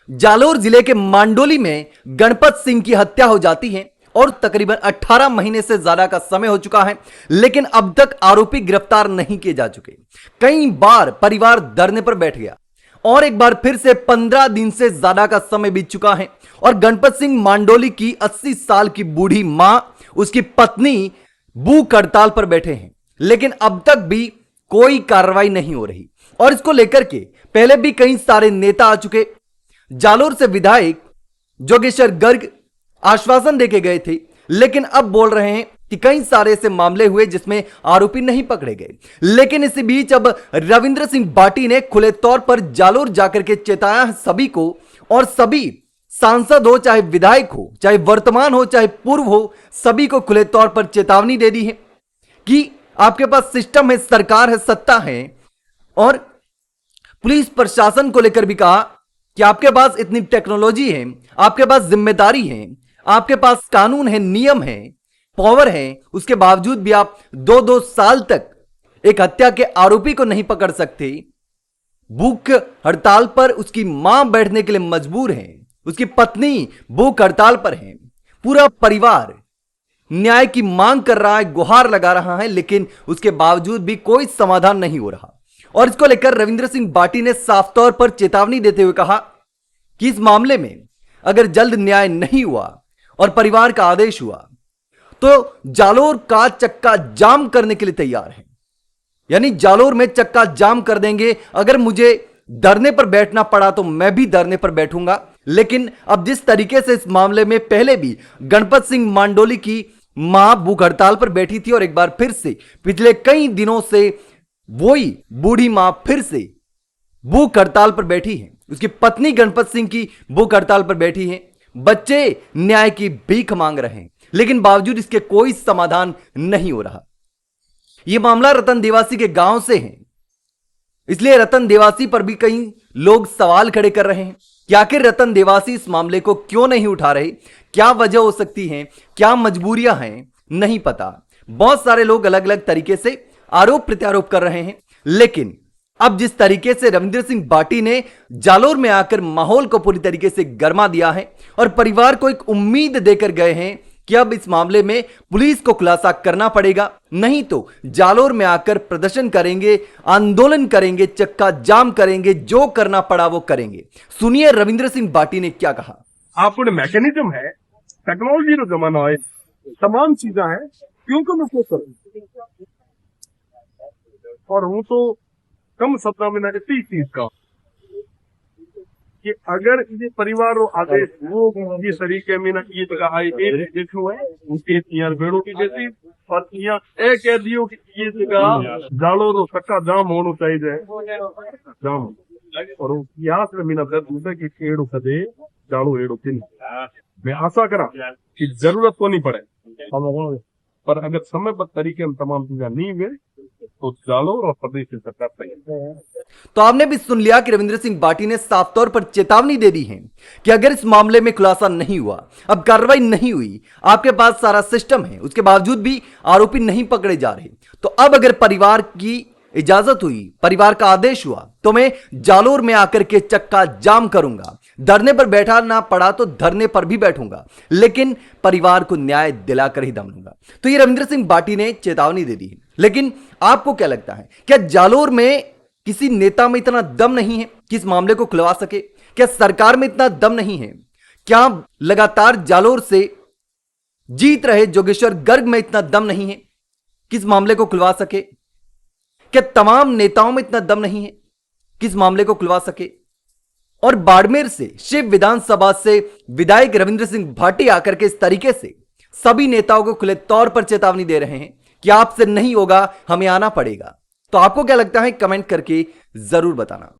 जालोर जिले के मांडोली में गणपत सिंह की हत्या हो जाती है और तकरीबन 18 महीने से ज्यादा का समय हो चुका है, लेकिन अब तक आरोपी गिरफ्तार नहीं किए जा चुके। कई बार परिवार धरने पर बैठ गया और एक बार फिर से 15 दिन से ज्यादा का समय बीत चुका है और गणपत सिंह मांडोली की 80 साल की बूढ़ी मां, उसकी पत्नी भूख हड़ताल पर बैठे हैं, लेकिन अब तक भी कोई कार्रवाई नहीं हो रही। और इसको लेकर के पहले भी कई सारे नेता आ चुके। जालोर से विधायक जोगेश्वर गर्ग आश्वासन देके गए थे, लेकिन अब बोल रहे हैं कि कई सारे ऐसे मामले हुए जिसमें आरोपी नहीं पकड़े गए। लेकिन इसी बीच अब रविंद्र सिंह बाटी ने खुले तौर पर जालोर जाकर के चेताया है सभी को, और सभी सांसद हो, चाहे विधायक हो, चाहे वर्तमान हो, चाहे पूर्व हो, सभी को खुले तौर पर चेतावनी दे दी है कि आपके पास सिस्टम है, सरकार है, सत्ता है, और पुलिस प्रशासन को लेकर भी कहा कि आपके पास इतनी टेक्नोलॉजी है, आपके पास जिम्मेदारी है, आपके पास कानून है, नियम है, पावर है, उसके बावजूद भी आप 2-2 साल तक एक हत्या के आरोपी को नहीं पकड़ सकते। भूख हड़ताल पर उसकी मां बैठने के लिए मजबूर है, उसकी पत्नी भूख हड़ताल पर है, पूरा परिवार न्याय की मांग कर रहा है, गुहार लगा रहा है, लेकिन उसके बावजूद भी कोई समाधान नहीं हो रहा। और इसको लेकर रविंद्र सिंह बाटी ने साफ तौर पर चेतावनी देते हुए कहा कि इस मामले में अगर जल्द न्याय नहीं हुआ और परिवार का आदेश हुआ तो जालोर का चक्का जाम करने के लिए तैयार है। यानी जालोर में चक्का जाम कर देंगे। अगर मुझे धरने पर बैठना पड़ा तो मैं भी धरने पर बैठूंगा। लेकिन अब जिस तरीके से इस मामले में पहले भी गणपत सिंह मांडोली की मां भूख हड़ताल पर बैठी थी और एक बार फिर से पिछले कई दिनों से वही बूढ़ी मां फिर से भूख हड़ताल पर बैठी है, उसकी पत्नी गणपत सिंह की भूख हड़ताल पर बैठी है, बच्चे न्याय की भीख मांग रहे हैं, लेकिन बावजूद इसके कोई समाधान नहीं हो रहा। यह मामला रतन देवासी के गांव से है, इसलिए रतन देवासी पर भी कई लोग सवाल खड़े कर रहे हैं कि आखिर रतन देवासी इस मामले को क्यों नहीं उठा रहे, क्या वजह हो सकती है, क्या मजबूरियां हैं, नहीं पता। बहुत सारे लोग अलग अलग तरीके से आरोप प्रत्यारोप कर रहे हैं, लेकिन अब जिस तरीके से रविंद्र सिंह बाटी ने जालोर में आकर माहौल को पूरी तरीके से गरमा दिया है और परिवार को एक उम्मीद देकर गए हैं कि अब इस मामले में पुलिस को खुलासा करना पड़ेगा, नहीं तो जालोर में आकर प्रदर्शन करेंगे, आंदोलन करेंगे, चक्का जाम करेंगे, जो करना पड़ा वो करेंगे। सुनिए रविंद्र सिंह बाटी ने क्या कहा। आपको मैकेनिज्म है, टेक्नोलॉजी का जमाना है, तमाम चीजें हैं, क्यों कम उसको करें। और वो तो कम सपना में इसी चीज का कि अगर ये परिवार आदेश वो ये तरीके में ना ये जगह आई एक देखो है उनके यार भेड़ों की जैसी और यहाँ एक कह दियो कि ये जगह जालो तो सक्का जाम होना चाहिए जाम और यहाँ से मीना दर्द कि एड़ो कदे जालो एड़ो किन मैं आशा करा कि जरूरत तो नहीं पड़े पर अगर समय पर तरीके में तमाम चीजें नहीं हुए तो जालोर और प्रदेश की सरकार सही। तो आपने भी सुन लिया कि रविंद्र सिंह बाटी ने साफ तौर पर चेतावनी दे दी है कि अगर इस मामले में खुलासा नहीं हुआ, अब कार्रवाई नहीं हुई, आपके पास सारा सिस्टम है, उसके बावजूद भी आरोपी नहीं पकड़े जा रहे, तो अब अगर परिवार की इजाजत हुई, परिवार का आदेश हुआ, तो मैं जालोर में आकर के चक्का जाम करूंगा, धरने पर बैठा ना पड़ा तो धरने पर भी बैठूंगा, लेकिन परिवार को न्याय दिलाकर ही दम लूंगा। तो ये रविंद्र सिंह बाटी ने चेतावनी दे दी है। लेकिन आपको क्या लगता है, क्या जालोर में किसी नेता में इतना दम नहीं है कि इस मामले को खुलवा सके? क्या सरकार में इतना दम नहीं है? क्या लगातार जालोर से जीत रहे जोगेश्वर गर्ग में इतना दम नहीं है कि इस मामले को खुलवा सके? क्या तमाम नेताओं में इतना दम नहीं है कि इस मामले को खुलवा सके? और बाड़मेर से शिव विधानसभा से विधायक रविंद्र सिंह बाटी आकर के इस तरीके से सभी नेताओं को खुले तौर पर चेतावनी दे रहे हैं कि आपसे नहीं होगा, हमें आना पड़ेगा। तो आपको क्या लगता है, कमेंट करके जरूर बताना।